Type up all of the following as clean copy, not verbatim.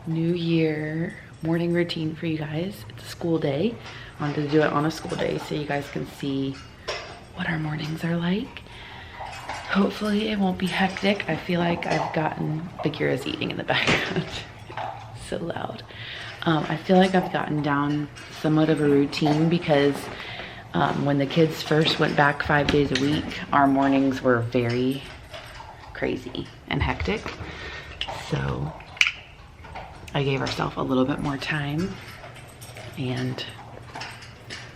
New Year morning routine for you guys. It's a school day. I wanted to do it on a school day so you guys can see what our mornings are like. Hopefully it won't be hectic. I feel like I've gotten, Bagheera's eating in the background. So loud. I feel like I've gotten down somewhat of a routine because when the kids first went back 5 days a week, our mornings were very crazy and hectic. So I gave ourselves a little bit more time and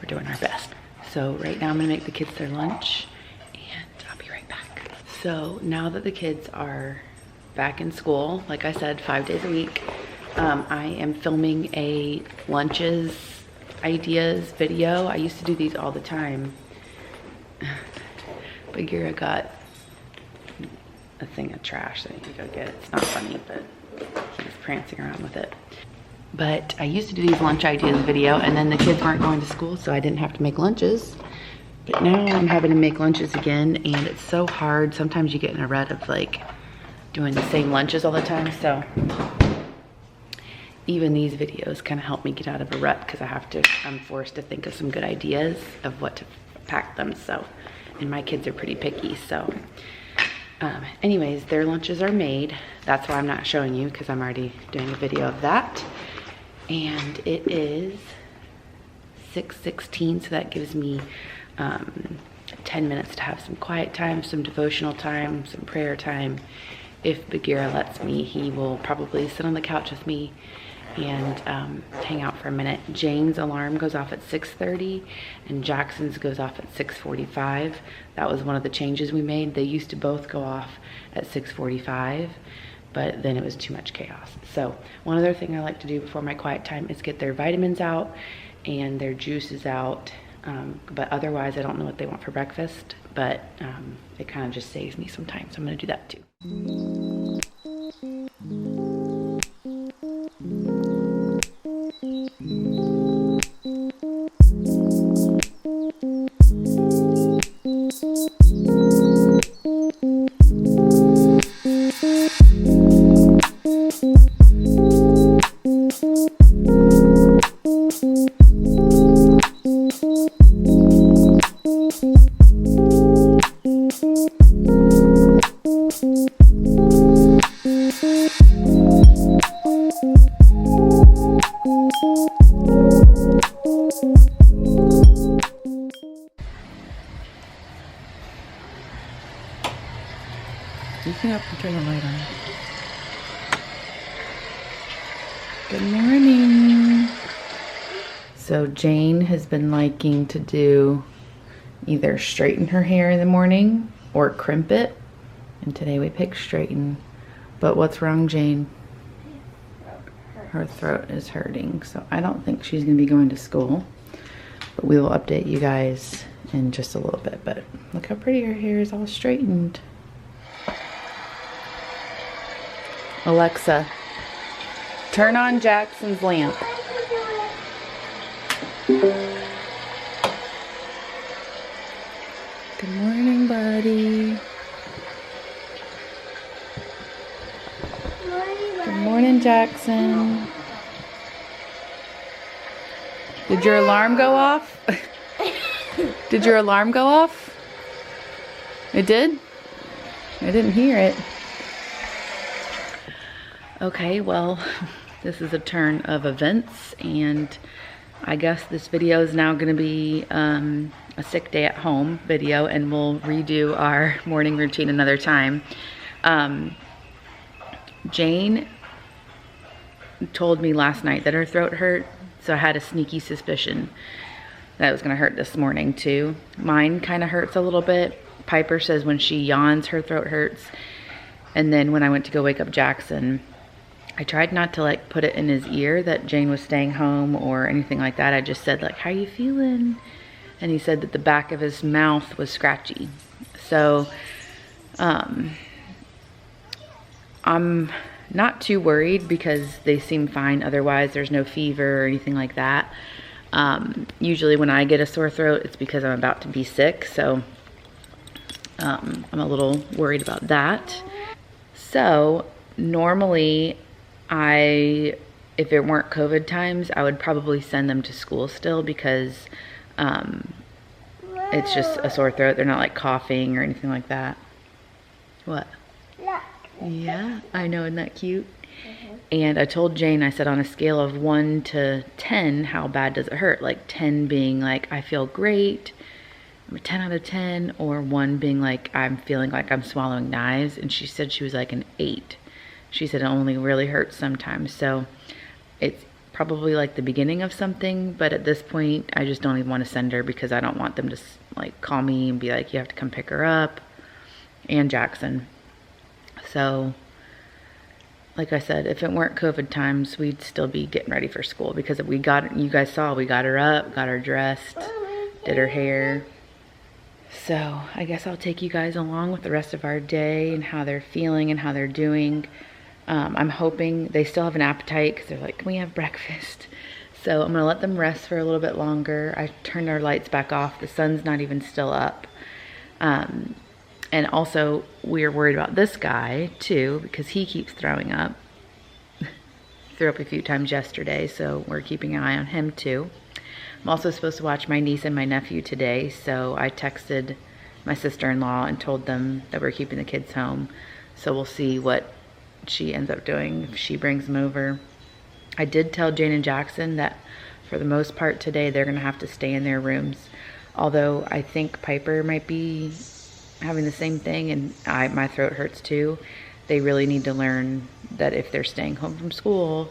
we're doing our best. So right now I'm gonna make the kids their lunch and I'll be right back. So now that the kids are back in school, like I said, 5 days a week, I am filming a lunches ideas video. I used to do these all the time. Bagheera got a thing of trash that I need to go get. It's not funny, but he's prancing around with it. But I used to do these lunch ideas video and then the kids weren't going to school, so I didn't have to make lunches. But now I'm having to make lunches again and it's so hard. Sometimes you get in a rut of like doing the same lunches all the time. So even these videos kind of help me get out of a rut because I'm forced to think of some good ideas of what to pack them. So, and my kids are pretty picky. So anyways, their lunches are made. That's why I'm not showing you because I'm already doing a video of that. And it is 6:16, so that gives me 10 minutes to have some quiet time, some devotional time, some prayer time. If Bagheera lets me, he will probably sit on the couch with me and hang out for a minute. Jane's alarm goes off at 6:30 and Jackson's goes off at 6:45. That was one of the changes we made. They used to both go off at 6:45, but then it was too much chaos. So one other thing I like to do before my quiet time is get their vitamins out and their juices out. But otherwise I don't know what they want for breakfast, but it kind of just saves me some time. So I'm gonna do that too. You can up and turn the light on. Good morning. So Jane has been liking to do either straighten her hair in the morning or crimp it. And today we picked straighten. But what's wrong, Jane? Her throat is hurting. So I don't think she's gonna be going to school. But we will update you guys in just a little bit. But look how pretty her hair is all straightened. Alexa, turn on Jackson's lamp. Good morning, buddy. Good morning, Jackson. Did your alarm go off? Did your alarm go off? It did? I didn't hear it. Okay, well, this is a turn of events, and I guess this video is now going to be a sick day at home video, and we'll redo our morning routine another time. Jane told me last night that her throat hurt, so I had a sneaky suspicion that it was going to hurt this morning too. Mine kind of hurts a little bit. Piper says when she yawns, her throat hurts. And then when I went to go wake up Jackson, I tried not to like put it in his ear that Jane was staying home or anything like that. I just said like, how you feeling? And he said that the back of his mouth was scratchy. So I'm not too worried because they seem fine otherwise. There's no fever or anything like that. Usually when I get a sore throat, it's because I'm about to be sick. So I'm a little worried about that. So normally if it weren't COVID times, I would probably send them to school still because it's just a sore throat. They're not like coughing or anything like that. What? Yeah, I know, isn't that cute? And I told Jane, I said on a scale of 1 to 10, how bad does it hurt? Like 10 being like, I feel great, 10 out of 10, or 1 being like, I'm feeling like I'm swallowing knives. And she said she was like an 8. She said it only really hurts sometimes. So it's probably like the beginning of something, but at this point, I just don't even want to send her because I don't want them to like call me and be like, you have to come pick her up, and Jackson. So, like I said, if it weren't COVID times, we'd still be getting ready for school because you guys saw, we got her up, got her dressed, did her hair. So I guess I'll take you guys along with the rest of our day and how they're feeling and how they're doing. I'm hoping they still have an appetite because they're like, can we have breakfast? So I'm gonna let them rest for a little bit longer. I turned our lights back off. The sun's not even still up. And also we're worried about this guy too because he keeps throwing up. Threw up a few times yesterday, so we're keeping an eye on him too. I'm also supposed to watch my niece and my nephew today, so I texted my sister-in-law and told them that we're keeping the kids home. So we'll see what she ends up doing if she brings them over. I did tell Jane and Jackson that for the most part today they're gonna have to stay in their rooms. Although I think Piper might be having the same thing and my throat hurts too. They really need to learn that if they're staying home from school,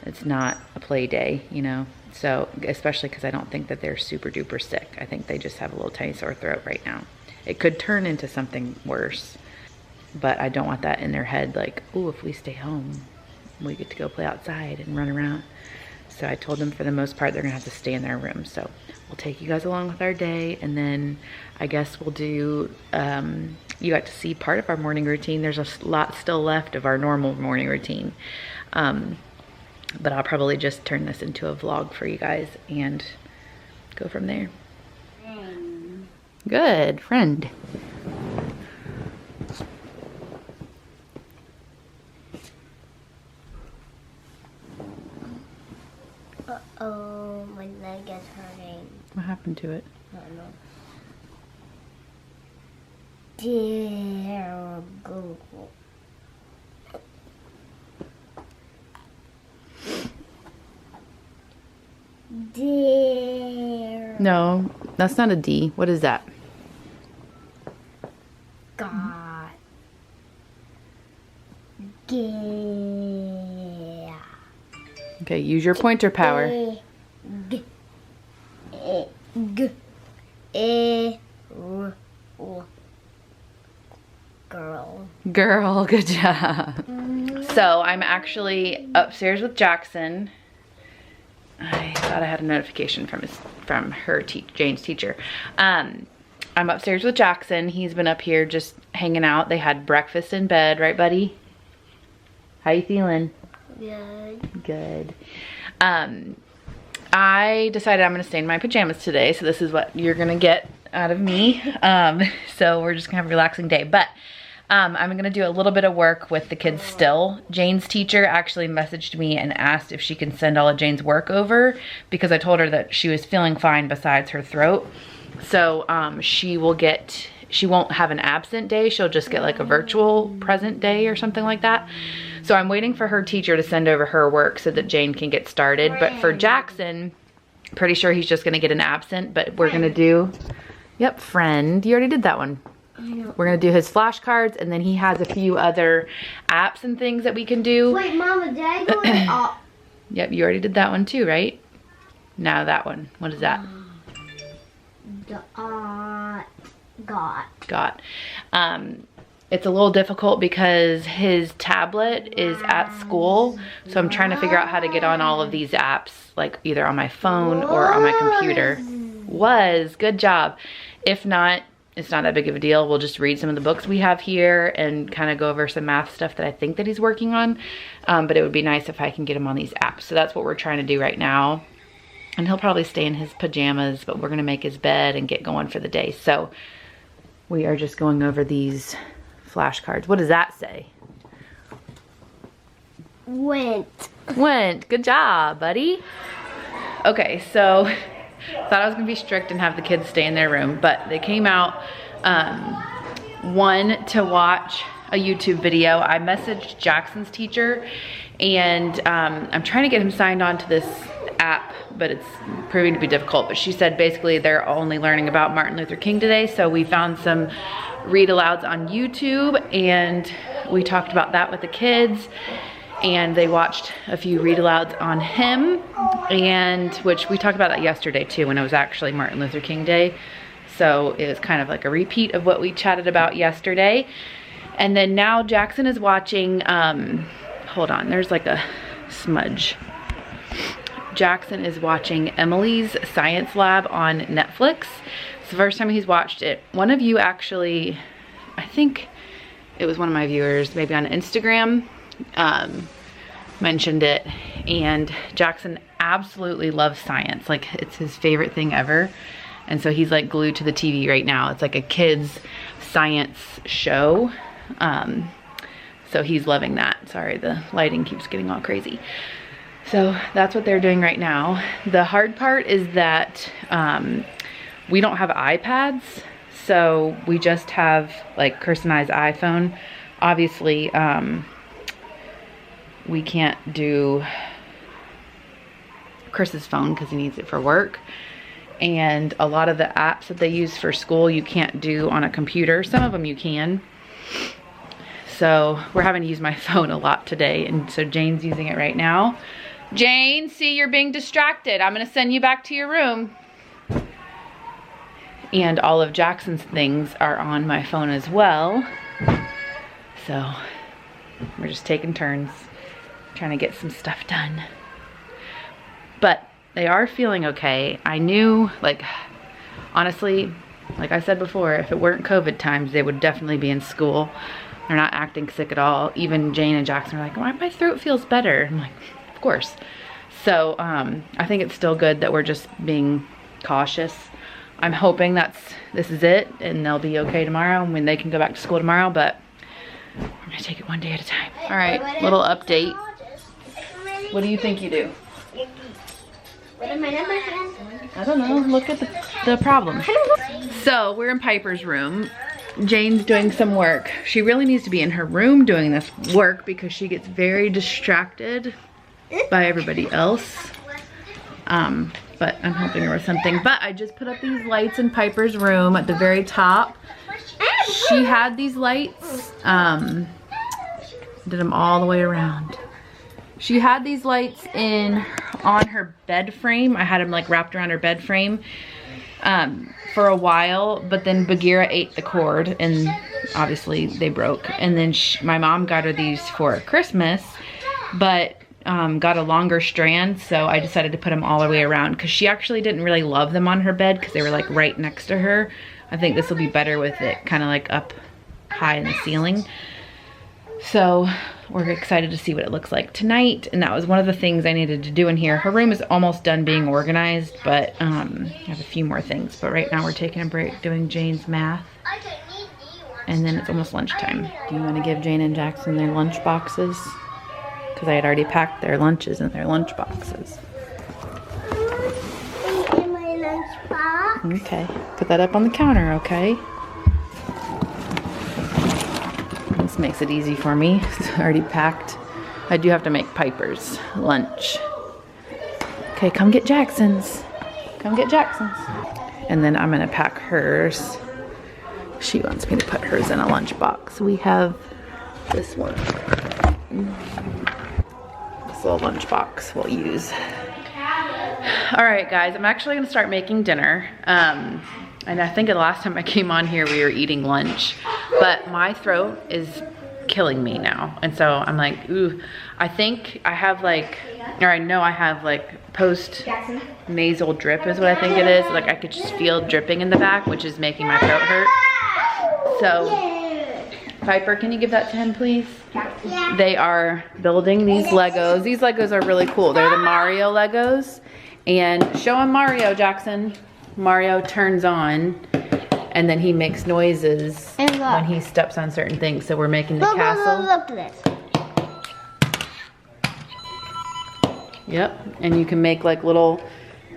it's not a play day, you know? So, especially because I don't think that they're super duper sick. I think they just have a little tiny sore throat right now. It could turn into something worse, but I don't want that in their head like, oh, if we stay home, we get to go play outside and run around. So I told them for the most part, they're gonna have to stay in their room. So we'll take you guys along with our day, and then I guess we'll do, you got to see part of our morning routine. There's a lot still left of our normal morning routine. But I'll probably just turn this into a vlog for you guys and go from there. Good, friend. Uh-oh, my leg is hurting. What happened to it? I don't know. Terrible. No, that's not a D. What is that? God. Yeah. Okay, use your pointer power. Girl. Girl, good job. So I'm actually upstairs with Jackson. I thought I had a notification from her Jane's teacher. I'm upstairs with Jackson. He's been up here just hanging out. They had breakfast in bed, right, buddy? How you feeling? Good. Good. I decided I'm gonna stay in my pajamas today, so this is what you're gonna get out of me. So we're just gonna have a relaxing day. But I'm gonna do a little bit of work with the kids still. Jane's teacher actually messaged me and asked if she can send all of Jane's work over because I told her that she was feeling fine besides her throat. So she won't have an absent day. She'll just get like a virtual present day or something like that. So I'm waiting for her teacher to send over her work so that Jane can get started. But for Jackson, pretty sure he's just gonna get an absent, but we're gonna do, yep, friend, you already did that one. We're gonna do his flashcards, and then he has a few other apps and things that we can do. Wait, Mama, did I go up? Yep, you already did that one too, right? Now that one, what is that? Got. It's a little difficult because his tablet is at school, so I'm trying to figure out how to get on all of these apps, like either on my phone or on my computer. Good job. If not, it's not that big of a deal. We'll just read some of the books we have here and kind of go over some math stuff that I think that he's working on. But it would be nice if I can get him on these apps. So that's what we're trying to do right now. And he'll probably stay in his pajamas, but we're gonna make his bed and get going for the day. So we are just going over these flashcards. What does that say? Went. Good job, buddy. Okay, so thought I was gonna be strict and have the kids stay in their room, but they came out, one, to watch a YouTube video. I messaged Jackson's teacher, and I'm trying to get him signed on to this app, but it's proving to be difficult. But she said basically they're only learning about Martin Luther King today, so we found some read alouds on YouTube, and we talked about that with the kids, and they watched a few read alouds on him, and which we talked about that yesterday too, when it was actually Martin Luther King Day. So it was kind of like a repeat of what we chatted about yesterday. And then now Jackson is watching, hold on, there's like a smudge. Jackson is watching Emily's Science Lab on Netflix. It's the first time he's watched it. One of you actually, I think it was one of my viewers, maybe on Instagram, mentioned it, and Jackson absolutely loves science. Like, it's his favorite thing ever. And so he's like glued to the TV right now. It's like a kid's science show. So he's loving that. Sorry, the lighting keeps getting all crazy. So that's what they're doing right now. The hard part is that we don't have iPads. So we just have like Chris and I's iPhone. Obviously, we can't do Chris's phone because he needs it for work. And a lot of the apps that they use for school you can't do on a computer. Some of them you can. So we're having to use my phone a lot today, and so Jane's using it right now. Jane, see, you're being distracted. I'm gonna send you back to your room. And all of Jackson's things are on my phone as well. So we're just taking turns trying to get some stuff done. But they are feeling okay. I knew, like, honestly, like I said before, if it weren't COVID times, they would definitely be in school. They're not acting sick at all. Even Jane and Jackson are like, my throat feels better. I'm like, of course. So I think it's still good that we're just being cautious. I'm hoping this is it and they'll be okay tomorrow when they can go back to school tomorrow, but we're gonna take it one day at a time. All right, little update. What do you think you do? What are my numbers again? I don't know, look at the problem. So we're in Piper's room. Jane's doing some work. She really needs to be in her room doing this work because she gets very distracted by everybody else. But I'm helping her with something. But I just put up these lights in Piper's room at the very top. She had these lights, did them all the way around. She had these lights on her bed frame. I had them like wrapped around her bed frame for a while, but then Bagheera ate the cord and obviously they broke. And then my mom got her these for Christmas, but got a longer strand, so I decided to put them all the way around because she actually didn't really love them on her bed because they were like right next to her. I think this will be better with it kind of like up high in the ceiling. So we're excited to see what it looks like tonight, and that was one of the things I needed to do in here. Her room is almost done being organized, but I have a few more things. But right now we're taking a break doing Jane's math, and then it's almost lunchtime. Do you want to give Jane and Jackson their lunch boxes? Because I had already packed their lunches in their lunch boxes. In my lunch box. Okay, put that up on the counter, okay? This makes it easy for me. It's already packed. I do have to make Piper's lunch. Okay, come get Jackson's. Come get Jackson's. And then I'm gonna pack hers. She wants me to put hers in a lunch box. We have this one. This little lunch box we'll use. All right, guys, I'm actually gonna start making dinner. And I think the last time I came on here, we were eating lunch, but my throat is killing me now. And so I'm like, ooh, I think I have like, or I know I have like post-nasal drip is what I think it is. Like I could just feel dripping in the back, which is making my throat hurt. So, Piper, can you give that to him, please? They are building these Legos. These Legos are really cool. They're the Mario Legos. And show him Mario, Jackson. Mario turns on and then he makes noises when he steps on certain things. So we're making the castle. Look at this. Yep, and you can make like little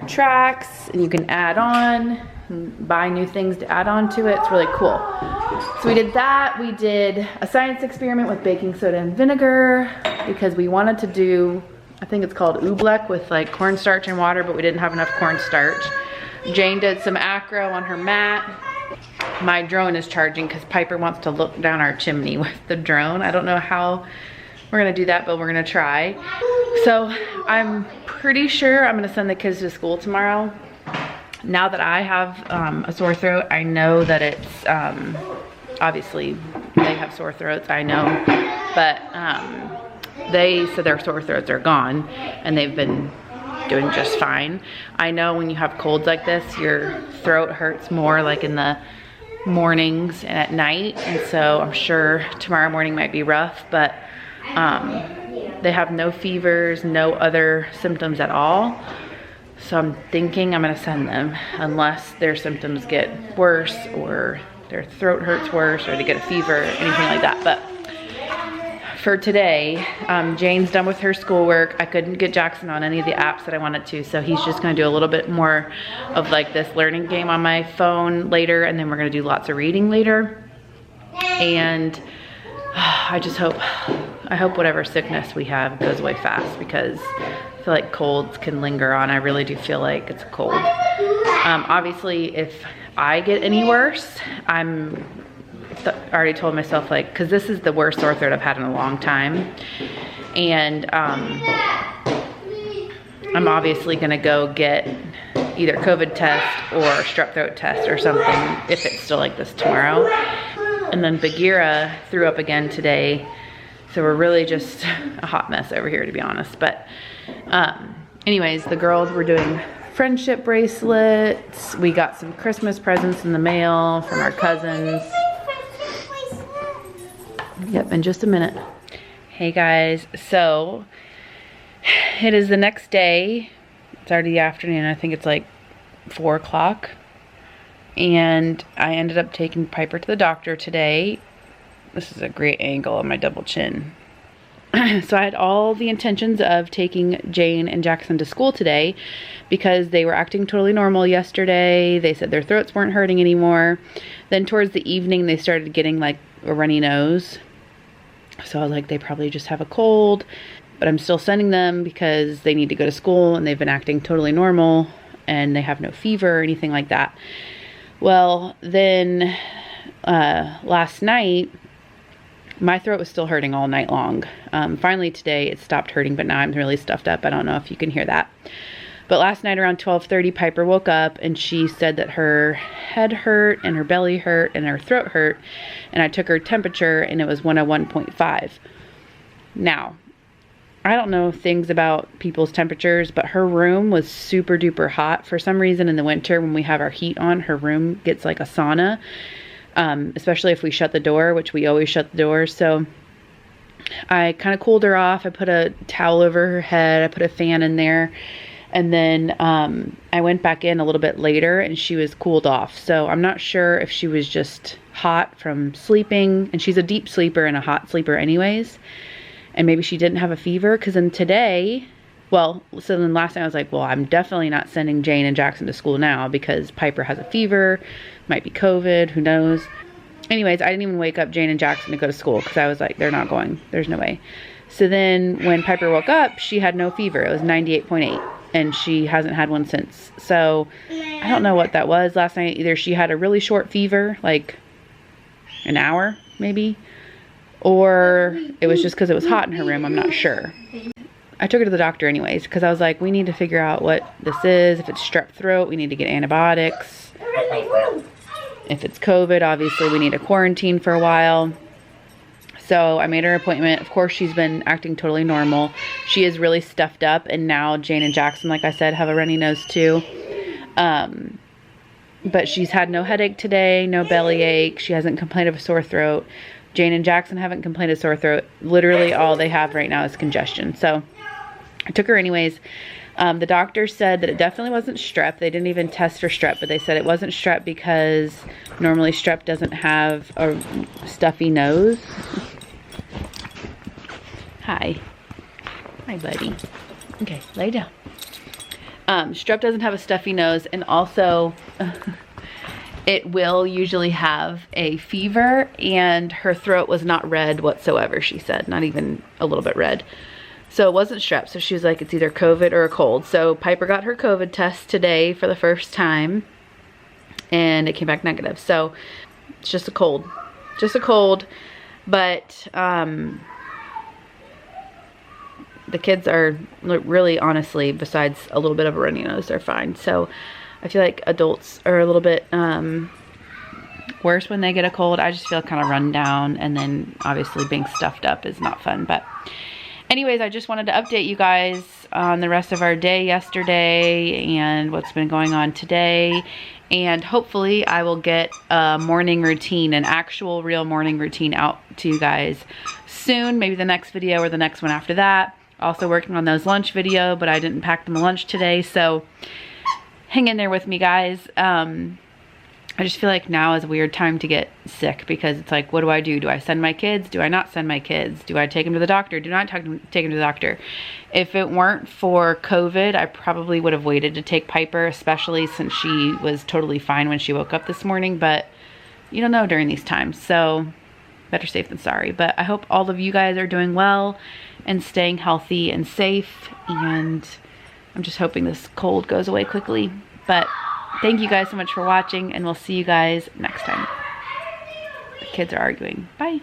tracks and you can add on and buy new things to add on to it. It's really cool. So we did that. We did a science experiment with baking soda and vinegar because we wanted to do, I think it's called oobleck with like cornstarch and water, but we didn't have enough cornstarch. Jane did some acro on her mat. My drone is charging because Piper wants to look down our chimney with the drone. I don't know how we're gonna do that, but we're gonna try. So I'm pretty sure I'm gonna send the kids to school tomorrow. Now that I have a sore throat, I know that it's, obviously they have sore throats, I know, but they said their sore throats are gone and they've been doing just fine. I know when you have colds like this, your throat hurts more like in the mornings and at night, and so I'm sure tomorrow morning might be rough, but they have no fevers, no other symptoms at all. So I'm thinking I'm gonna send them unless their symptoms get worse or their throat hurts worse or they get a fever, anything like that. But for today, Jane's done with her schoolwork. I couldn't get Jackson on any of the apps that I wanted to, so he's just gonna do a little bit more of like this learning game on my phone later, and then we're gonna do lots of reading later. And I just hope, whatever sickness we have goes away fast, because I feel like colds can linger on. I really do feel like it's a cold. Obviously, if I get any worse, I already told myself, like, because this is the worst sore throat I've had in a long time, and I'm obviously gonna go get either COVID test or strep throat test or something if it's still like this tomorrow. And then Bagheera threw up again today, so we're really just a hot mess over here, to be honest. But anyways, the girls were doing friendship bracelets. We got some Christmas presents in the mail from our cousins. Yep, in just a minute. Hey guys, so it is the next day. It's already the afternoon. I think it's like 4 o'clock. And I ended up taking Piper to the doctor today. This is a great angle on my double chin. So I had all the intentions of taking Jane and Jackson to school today because they were acting totally normal yesterday. They said their throats weren't hurting anymore. Then towards the evening, they started getting like a runny nose. So I was like, they probably just have a cold, but I'm still sending them because they need to go to school and they've been acting totally normal and they have no fever or anything like that. Well, then last night, my throat was still hurting all night long. Finally today it stopped hurting, but now I'm really stuffed up. I don't know if you can hear that. But last night around 12:30, Piper woke up and she said that her head hurt and her belly hurt and her throat hurt. And I took her temperature and it was 101.5. Now, I don't know things about people's temperatures, but her room was super duper hot. For some reason in the winter when we have our heat on, her room gets like a sauna. Especially if we shut the door, which we always shut the door. So I kind of cooled her off. I put a towel over her head. I put a fan in there. And then I went back in a little bit later and she was cooled off. So I'm not sure if she was just hot from sleeping. And she's a deep sleeper and a hot sleeper anyways. And maybe she didn't have a fever. Because then today, well, so then last night I was like, well, I'm definitely not sending Jane and Jackson to school now because Piper has a fever. Might be COVID, who knows. Anyways, I didn't even wake up Jane and Jackson to go to school because I was like, they're not going. There's no way. So then when Piper woke up, she had no fever. It was 98.8 and she hasn't had one since. So I don't know what that was last night. Either she had a really short fever, like an hour maybe, or it was just because it was hot in her room. I'm not sure. I took her to the doctor anyways because I was like, we need to figure out what this is. If it's strep throat, we need to get antibiotics. If it's COVID, obviously we need to quarantine for a while. So I made her an appointment. Of course, she's been acting totally normal. She is really stuffed up, and now Jane and Jackson, like I said, have a runny nose too. But she's had no headache today, no belly ache. She hasn't complained of a sore throat. Jane and Jackson haven't complained of sore throat. Literally all they have right now is congestion. So I took her anyways. The doctor said that it definitely wasn't strep. They didn't even test for strep, but they said it wasn't strep because normally strep doesn't have a stuffy nose. Hi. Hi, buddy. Okay, lay down. Strep doesn't have a stuffy nose, and also it will usually have a fever, and her throat was not red whatsoever, she said, not even a little bit red. So it wasn't strep, so she was like, it's either COVID or a cold. So Piper got her COVID test today for the first time, and it came back negative. So it's just a cold, but the kids are really, honestly, besides a little bit of a runny nose, they're fine. So I feel like adults are a little bit worse when they get a cold. I just feel kind of run down, and then obviously being stuffed up is not fun. But anyways, I just wanted to update you guys on the rest of our day yesterday and what's been going on today. And hopefully I will get a morning routine, an actual real morning routine out to you guys soon. Maybe the next video or the next one after that. Also working on those lunch video, but I didn't pack them a lunch today, so hang in there with me, guys. I just feel like now is a weird time to get sick, because it's like, what do I do? Do I send my kids? Do I not send my kids? Do I take them to the doctor? Do not take them to the doctor? If it weren't for COVID, I probably would have waited to take Piper, especially since she was totally fine when she woke up this morning, but you don't know during these times, so better safe than sorry. But I hope all of you guys are doing well and staying healthy and safe, and I'm just hoping this cold goes away quickly. But thank you guys so much for watching, and we'll see you guys next time. The kids are arguing. Bye.